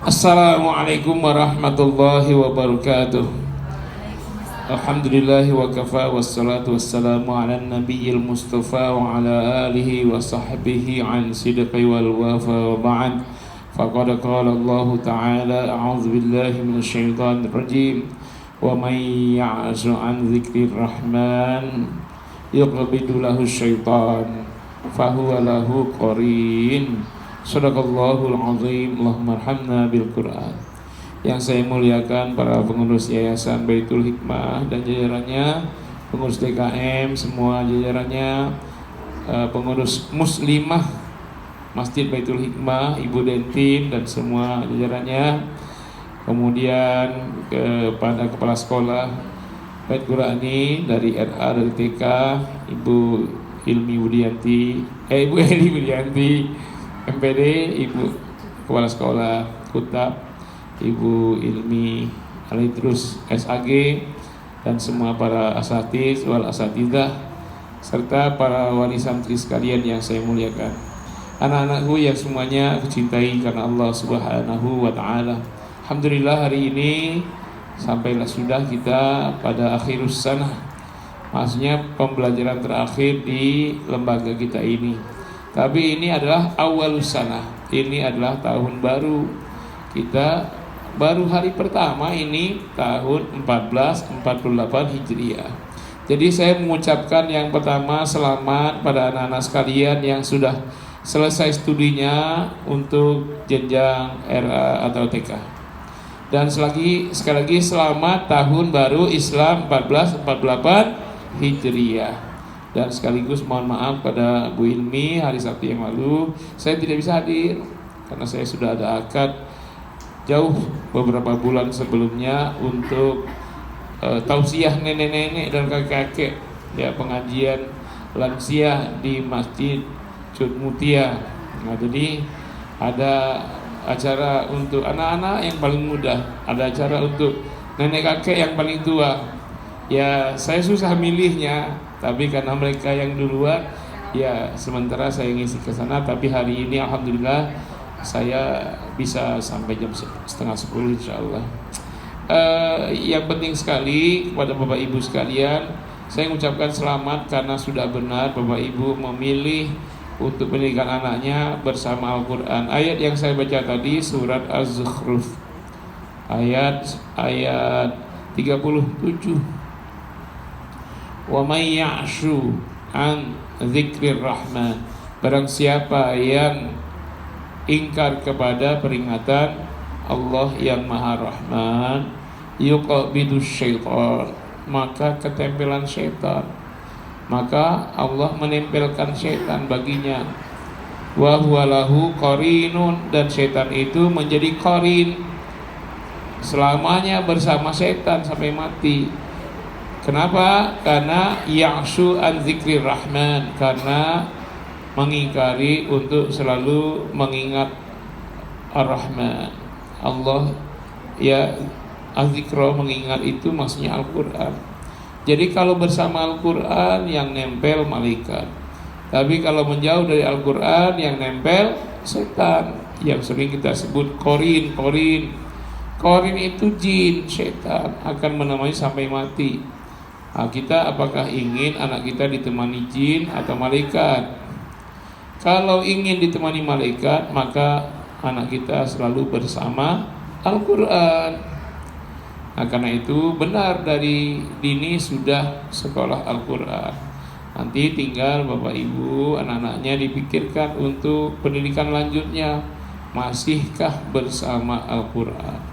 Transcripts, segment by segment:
Assalamualaikum warahmatullahi wabarakatuh. Alhamdulillahi wa kafa wassalatu wassalamu ala nabiyil mustafa wa ala alihi wa sahbihi an sidqi wal wafa wa ba'd. Faqad qala Allah ta'ala a'udzu billahi minasyaitonir rajim wa may ya'shu an dzikrir rahman yuqbidu lahu syaitan fahuwa lahu qarin. Shadaqallahul azim. Allahumma arhamna bil Qur'an. Yang saya muliakan para pengurus Yayasan Baitul Hikmah dan jajarannya, pengurus DKM semua jajarannya, pengurus Muslimah Masjid Baitul Hikmah, Ibu Dentin dan semua jajarannya. Kemudian kepada kepala sekolah Bait Qurani dari RA dari TK, Ibu Ilmi Budianti, Ibu Eli Budianti MPD, Ibu Kepala Sekolah Kutab, Ibu Ilmi Alitrus SAG, dan semua para asatiz wal asatidah serta para wali santri sekalian yang saya muliakan. Anak-anakku yang semuanya aku cintai karena Allah Subhanahu wa taala. Alhamdulillah hari ini sampailah sudah kita pada akhirus sanah. Maksudnya pembelajaran terakhir di lembaga kita ini. Tapi ini adalah awalus sanah. Ini adalah tahun baru. Kita baru hari pertama ini tahun 1448 Hijriah. Jadi saya mengucapkan yang pertama selamat pada anak-anak sekalian yang sudah selesai studinya untuk jenjang RA atau TK. Dan sekali lagi selamat tahun baru Islam 1448 Hijriah. Dan sekaligus mohon maaf pada Bu Ilmi, hari Sabtu yang lalu saya tidak bisa hadir karena saya sudah ada akad jauh beberapa bulan sebelumnya untuk tausiah nenek-nenek dan kakek-kakek, ya, pengajian lansia di Masjid Cud Mutia. Nah, jadi ada acara untuk anak-anak yang paling muda, ada acara untuk nenek kakek yang paling tua. Ya, saya susah milihnya, tapi karena mereka yang duluan, ya sementara saya ngisi ke sana. Tapi hari ini alhamdulillah saya bisa sampai jam setengah 10 insyaallah. Yang penting sekali kepada Bapak Ibu sekalian, saya mengucapkan selamat karena sudah benar Bapak Ibu memilih untuk pendidikan anaknya bersama Al-Quran. Ayat yang saya baca tadi surat Az-Zukhruf ayat 37. Wa may ya'shu an dzikrir rahman, barang siapa yang ingkar kepada peringatan Allah yang Maha Rahman, yuqbidus syaitan, maka ketempelan syaitan, maka Allah menempelkan syaitan baginya. Wa huwa lahu qarinun, dan syaitan itu menjadi qarin, selamanya bersama syaitan sampai mati. Kenapa? Karena ya'shu an dzikrir rahman, karena mengingkari untuk selalu mengingat Ar-Rahman, Allah. Ya, az-zikra, mengingat itu maksudnya Al-Quran. Jadi kalau bersama Al-Quran yang nempel malaikat, tapi kalau menjauh dari Al-Quran yang nempel setan, yang sering kita sebut korin. Korin itu jin, setan akan menemani sampai mati. Nah, kita apakah ingin anak kita ditemani jin atau malaikat? Kalau ingin ditemani malaikat, maka anak kita selalu bersama Al-Quran. Nah, karena itu benar dari dini sudah sekolah Al-Quran. Nanti tinggal Bapak Ibu anak-anaknya dipikirkan untuk pendidikan lanjutnya, masihkah bersama Al-Quran.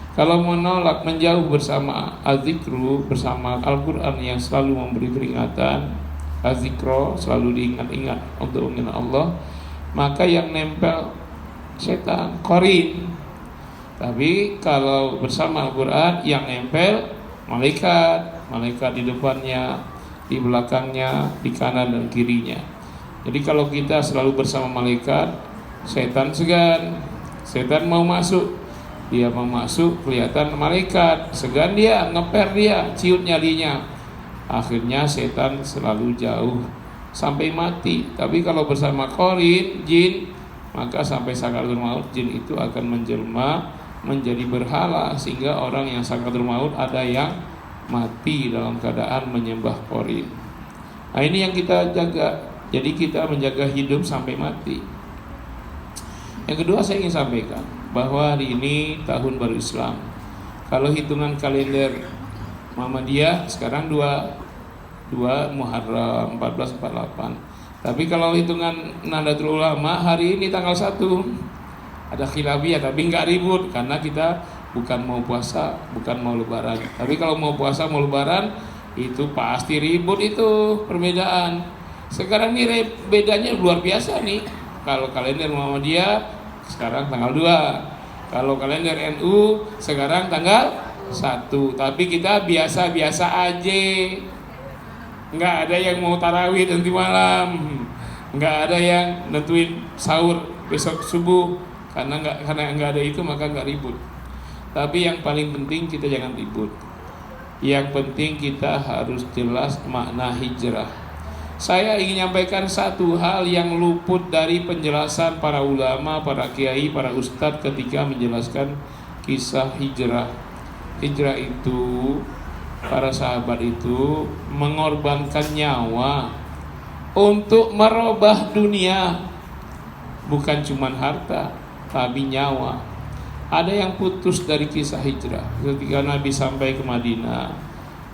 Kalau menolak, menjauh bersama az-zikru, bersama Al-Quran yang selalu memberi peringatan, az-zikro, selalu diingat-ingat untuk mengenal Allah, maka yang nempel setan, qarin. Tapi kalau bersama Al-Quran yang nempel malaikat di depannya, di belakangnya, di kanan dan kirinya. Jadi kalau kita selalu bersama malaikat, setan segan. Setan mau masuk, dia mau masuk, kelihatan malaikat, segan dia, ngeper dia, ciut nyalinya. Akhirnya setan selalu jauh sampai mati. Tapi kalau bersama qarin, jin, maka sampai sakaratul maut jin itu akan menjelma menjadi berhala, sehingga orang yang sakaratul maut ada yang mati dalam keadaan menyembah korin. Nah, ini yang kita jaga. Jadi kita menjaga hidup sampai mati. Yang kedua, saya ingin sampaikan bahwa hari ini tahun baru Islam. Kalau hitungan kalender Muhammadiyah sekarang 2 Muharram 1448. Tapi kalau hitungan Nahdlatul Ulama hari ini tanggal 1. Ada khilafiyah tapi nggak ribut karena kita bukan mau puasa, bukan mau lebaran. Tapi kalau mau puasa, mau lebaran itu pasti ribut, itu perbedaan. Sekarang ini bedanya luar biasa nih. Kalau kalender Muhammadiyah sekarang tanggal 2. Kalau kalender NU sekarang tanggal 1. Tapi kita biasa-biasa aja. Nggak ada yang mau tarawih nanti malam. Nggak ada yang nentuin sahur besok subuh. Karena nggak ada itu maka nggak ribut. Tapi yang paling penting kita jangan ribut. Yang penting kita harus jelas makna hijrah. Saya ingin menyampaikan satu hal yang luput dari penjelasan para ulama, para kiai, para ustadz ketika menjelaskan kisah hijrah. Hijrah itu, para sahabat itu mengorbankan nyawa untuk merubah dunia. Bukan cuma harta, tapi nyawa. Ada yang putus dari kisah hijrah. Ketika Nabi sampai ke Madinah,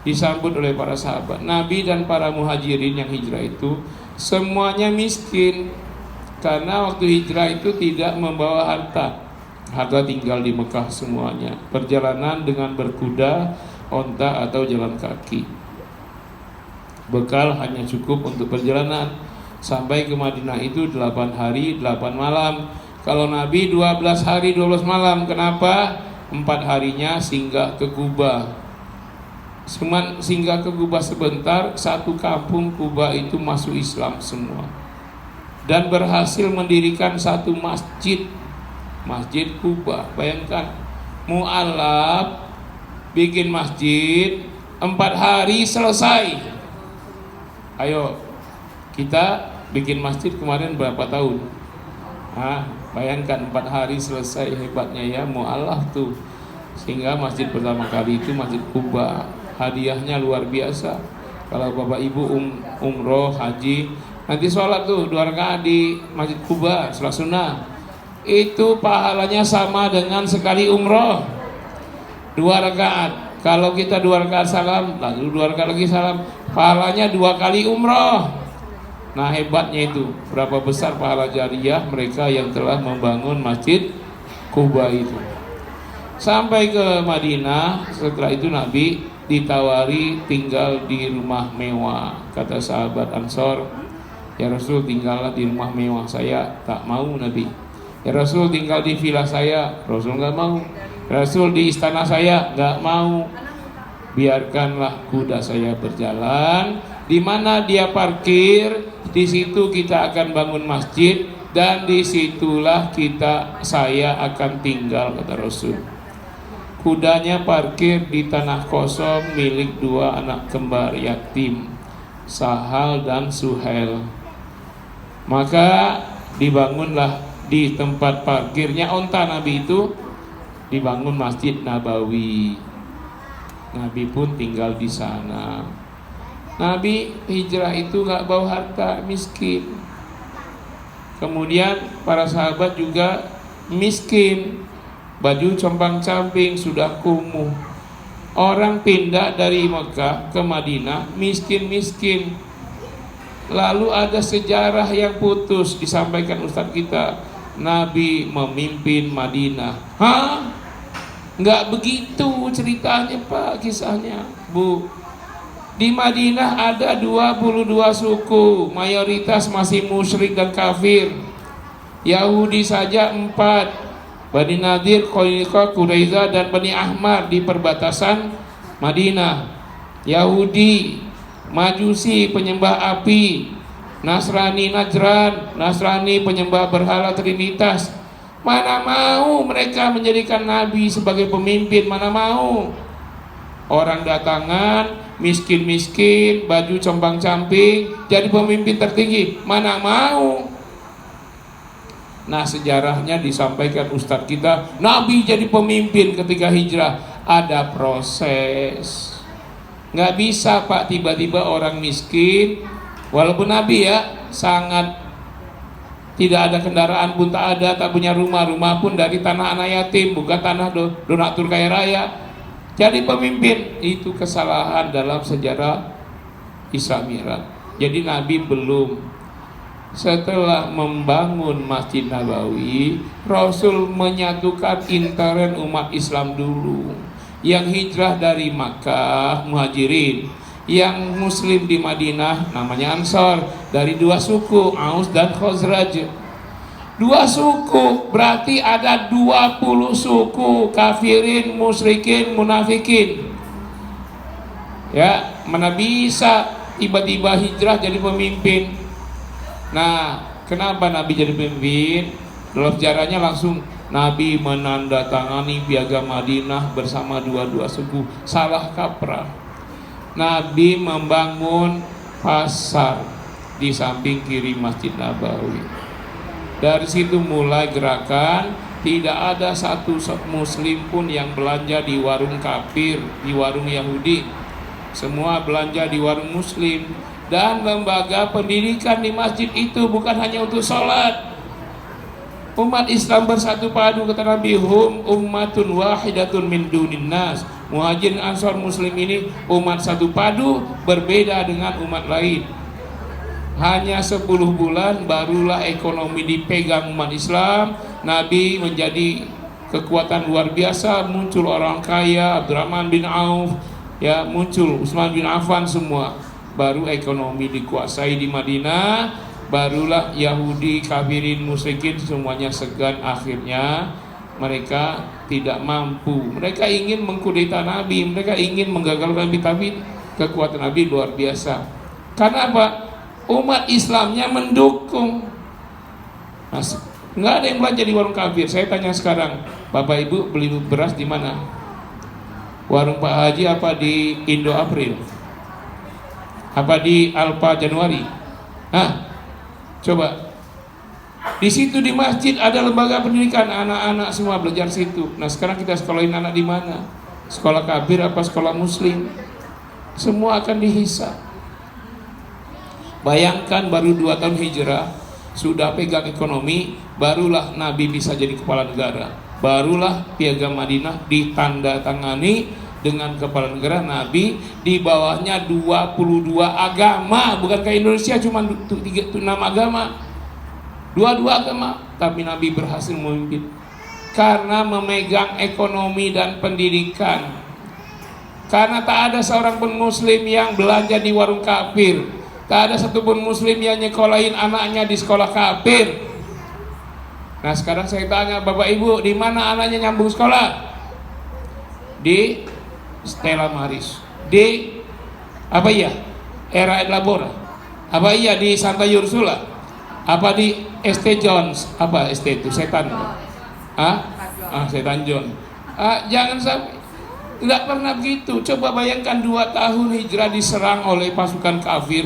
disambut oleh para sahabat. Nabi dan para muhajirin yang hijrah itu semuanya miskin, karena waktu hijrah itu tidak membawa harta. Harta tinggal di Mekah semuanya. Perjalanan dengan berkuda, onta atau jalan kaki. Bekal hanya cukup untuk perjalanan. Sampai ke Madinah itu 8 hari 8 malam. Kalau Nabi 12 hari 12 malam. Kenapa? 4 harinya singgah ke Kuba. Singgah ke Kuba sebentar, satu kampung Kuba itu masuk Islam semua. Dan berhasil mendirikan satu masjid, Masjid Kuba. Bayangkan, mu'alaf bikin masjid 4 hari selesai. Ayo, kita bikin masjid kemarin berapa tahun? Bayangkan 4 hari selesai, hebatnya ya mu'alaf tuh. Sehingga masjid pertama kali itu Masjid Kuba. Hadiahnya luar biasa. Kalau bapak ibu umroh, haji, nanti sholat tuh 2 rakaat di Masjid Kuba, sholat sunnah. Itu pahalanya sama dengan sekali umroh 2 rakaat. Kalau kita 2 rakaat salam, lalu 2 rakaat lagi salam, pahalanya 2 kali umroh. Nah, hebatnya itu, berapa besar pahala jariah mereka yang telah membangun Masjid Kuba itu. Sampai ke Madinah, setelah itu Nabi ditawari tinggal di rumah mewah. Kata sahabat Ansor, ya Rasul, tinggallah di rumah mewah. Saya tak mau Nabi. Ya Rasul, tinggal di villa saya. Rasul nggak mau. Rasul, di istana saya. Nggak mau. Biarkanlah kuda saya berjalan. Di mana dia parkir, di situ kita akan bangun masjid, dan disitulah saya akan tinggal, kata Rasul. Kudanya parkir di tanah kosong milik 2 anak kembar yatim, Sahal dan Suhail. Maka dibangunlah di tempat parkirnya onta Nabi itu, dibangun Masjid Nabawi. Nabi pun tinggal di sana. Nabi hijrah itu gak bawa harta, miskin. Kemudian para sahabat juga miskin. Baju compang-camping sudah kumuh. Orang pindah dari Mekah ke Madinah miskin-miskin. Lalu ada sejarah yang putus, disampaikan Ustaz kita. Nabi memimpin Madinah. Nggak begitu ceritanya Pak, kisahnya Bu. Di Madinah ada 22 suku, mayoritas masih musyrik dan kafir. Yahudi saja 4, Bani Nadir, Qainuqa, Quraiza, dan Bani Ahmad di perbatasan Madinah. Yahudi, Majusi penyembah api, Nasrani Najran, Nasrani penyembah berhala Trinitas. Mana mau mereka menjadikan Nabi sebagai pemimpin, mana mau. Orang datangan, miskin-miskin, baju compang-camping, jadi pemimpin tertinggi, mana mau. Nah, sejarahnya disampaikan Ustadz kita, Nabi jadi pemimpin ketika hijrah. Ada proses. Nggak bisa Pak tiba-tiba orang miskin, walaupun Nabi ya sangat tidak ada kendaraan pun tak ada, tak punya rumah pun dari tanah anak yatim, bukan tanah donatur kaya raya. Jadi pemimpin itu kesalahan dalam sejarah Isra Mi'raj. Jadi Nabi belum. Setelah membangun Masjid Nabawi, Rasul menyatukan intern umat Islam dulu. Yang hijrah dari Makkah, Muhajirin. Yang Muslim di Madinah, namanya Ansor. Dari dua suku, Aus dan Khazraj. Dua suku, berarti ada 20 suku. Kafirin, musyrikin, munafikin. Ya, mana bisa tiba-tiba hijrah jadi pemimpin. Nah, kenapa Nabi jadi pemimpin? Dalam sejarahnya langsung Nabi menandatangani piagam Madinah bersama dua suku. Salah kaprah. Nabi membangun pasar di samping kiri Masjid Nabawi. Dari situ mulai gerakan. Tidak ada satu muslim pun yang belanja di warung kafir, di warung Yahudi. Semua belanja di warung muslim. Dan lembaga pendidikan di masjid itu bukan hanya untuk sholat. Umat Islam bersatu padu, kata Nabi, hum ummatun wahidatun min dunin nas. Muhajirin Ansor Muslim ini umat satu padu, berbeda dengan umat lain. Hanya 10 bulan barulah ekonomi dipegang umat Islam. Nabi menjadi kekuatan luar biasa. Muncul orang kaya, Abdurrahman bin Auf, ya, muncul Utsman bin Affan, semua. Baru ekonomi dikuasai di Madinah. Barulah Yahudi, kafirin, musyrikin semuanya segan. Akhirnya mereka tidak mampu. Mereka ingin mengkudeta Nabi, mereka ingin menggagalkan Nabi, tapi kekuatan Nabi luar biasa. Karena apa? Umat Islamnya mendukung. Nah, nggak ada yang belanja di warung kafir. Saya tanya sekarang, Bapak Ibu beli beras di mana? Warung Pak Haji apa di Indo April? Apa di Alfa Januari? Nah, coba. Di situ di masjid ada lembaga pendidikan, anak-anak semua belajar situ. Nah, sekarang kita sekolahin anak di mana? Sekolah kafir apa sekolah muslim? Semua akan dihisab. Bayangkan baru 2 tahun hijrah sudah pegang ekonomi, barulah Nabi bisa jadi kepala negara. Barulah piagam Madinah ditandatangani dengan kepala negara Nabi, di bawahnya 22 agama, bukan kayak Indonesia cuma 6 agama. 22 agama, tapi Nabi berhasil memimpin karena memegang ekonomi dan pendidikan. Karena tak ada seorang pun muslim yang belanja di warung kafir. Tak ada satupun muslim yang nyekolahin anaknya di sekolah kafir. Nah, sekarang saya tanya Bapak Ibu, di mana anaknya nyambung sekolah? Di Stella Maris. Di apa ya? Era Labora. Apa iya di Santa Ursula? Apa di ST Jones? Apa ST itu? Setan. Setan John. Jangan sampai. Tidak pernah begitu. Coba bayangkan 2 tahun hijrah diserang oleh pasukan kafir.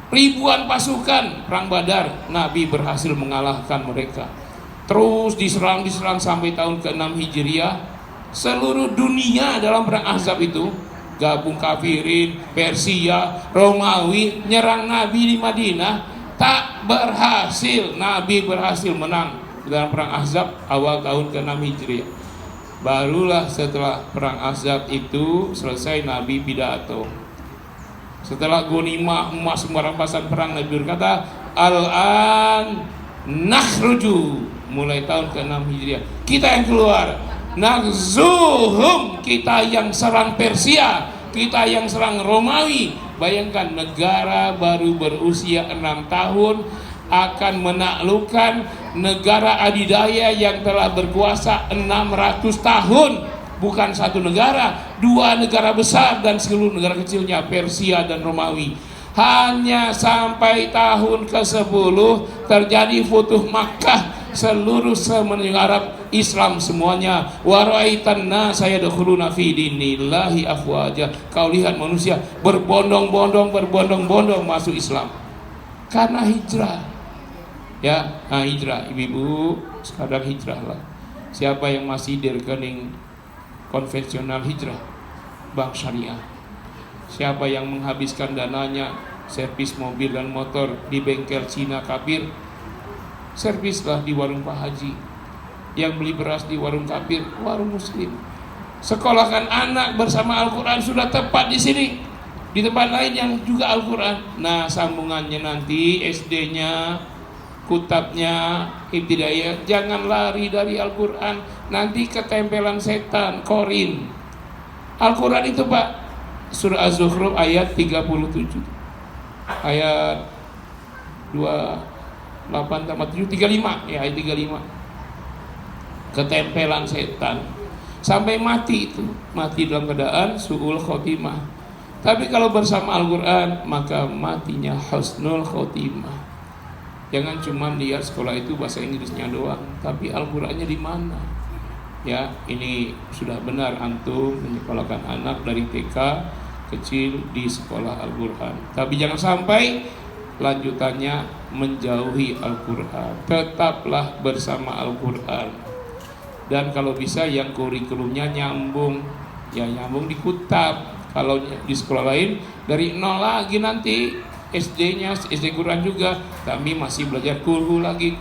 Ribuan pasukan perang Badar, Nabi berhasil mengalahkan mereka. Terus diserang sampai tahun ke-6 Hijriah. Seluruh dunia dalam perang Ahzab itu gabung kafirin, Persia, Romawi, nyerang Nabi di Madinah, tak berhasil. Nabi berhasil menang dalam perang Ahzab awal tahun ke-6 Hijriah. Barulah setelah perang Ahzab itu selesai Nabi pidato. Setelah ghanimah emas semua rampasan perang, Nabi berkata, Al-an nakhruju, mulai tahun ke-6 Hijriah kita yang keluar, naghzuhum, kita yang serang Persia, kita yang serang Romawi. Bayangkan negara baru berusia 6 tahun akan menaklukkan negara adidaya yang telah berkuasa 600 tahun. Bukan satu negara, 2 negara besar dan seluruh negara kecilnya, Persia dan Romawi. Hanya sampai tahun ke-10 terjadi Futuh Makkah, seluruh semenanjung Arab Islam semuanya. Wa ra'aitan nasa yadkhuluna fi dinillahi afwaja. Kau lihat manusia berbondong-bondong masuk Islam karena hijrah. Ya, hijrah ibu-ibu, sekarang hijrahlah. Siapa yang masih di rekening konvensional, hijrah bank syariah. Siapa yang menghabiskan dananya servis mobil dan motor di bengkel Cina kafir, servislah di warung Pak Haji. Yang beli beras di warung kafir, warung muslim. Sekolahkan anak bersama Al-Quran sudah tepat di sini. Di tempat lain yang juga Al-Quran. Nah, sambungannya nanti SD-nya, kutabnya, ibtidaiyah, jangan lari dari Al-Quran. Nanti ketempelan setan, korin. Al-Quran itu Pak, surah Az-Zukhruf ayat 37, ayat 28 tambah 7, 35, ya ayat 35. Ketempelan setan sampai mati, itu mati dalam keadaan su'ul khotimah. Tapi kalau bersama Al-Quran maka matinya husnul khotimah. Jangan cuma lihat sekolah itu bahasa Inggrisnya doang, tapi Al-Qurannya di mana? Ya, ini sudah benar antum menyekolahkan anak dari TK kecil di sekolah Al-Quran. Tapi jangan sampai lanjutannya menjauhi Al-Quran. Tetaplah bersama Al-Quran. Dan kalau bisa yang kurikulumnya nyambung, ya nyambung di kutab. Kalau di sekolah lain dari nol lagi nanti, SD-nya SD Quran juga, kami masih belajar kulhu lagi.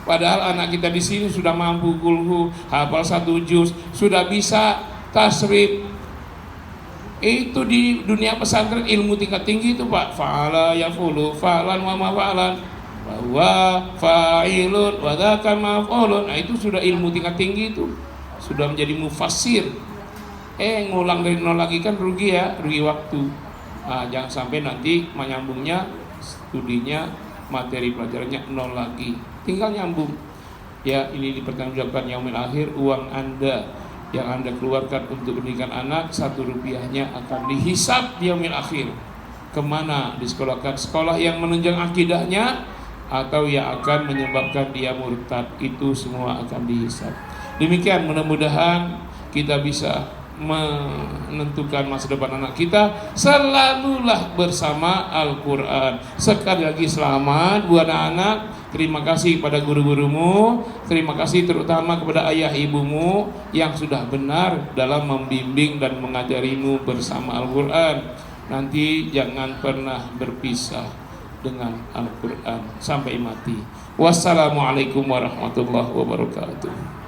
Padahal anak kita di sini sudah mampu kulhu, hafal 1 juz, sudah bisa tasrif. Itu di dunia pesantren ilmu tingkat tinggi itu Pak. Fa'ala yafulu fa'lan wa mafa'lan wa fa'ilun wa dzaka maf'ulun. Nah, itu sudah ilmu tingkat tinggi itu. Sudah menjadi mufassir. Ngulang dari nol lagi kan rugi ya, rugi waktu. Nah, jangan sampai nanti menyambungnya studinya, materi pelajarannya nol lagi. Tinggal nyambung. Ya, ini dipertanggungjawabkan yaumil akhir. Uang Anda yang Anda keluarkan untuk pendidikan anak, 1 rupiahnya akan dihisab di yaumil akhir. Kemana disekolahkan? Sekolah yang menunjang akidahnya atau yang akan menyebabkan dia murtad, itu semua akan dihisab. Demikian, mudah-mudahan kita bisa menentukan masa depan anak kita. Selalulah bersama Al-Quran. Sekali lagi selamat buat anak. Terima kasih pada guru-gurumu. Terima kasih terutama kepada ayah ibumu yang sudah benar dalam membimbing dan mengajarimu bersama Al-Quran. Nanti jangan pernah berpisah dengan Al-Quran sampai mati. Wassalamualaikum warahmatullahi wabarakatuh.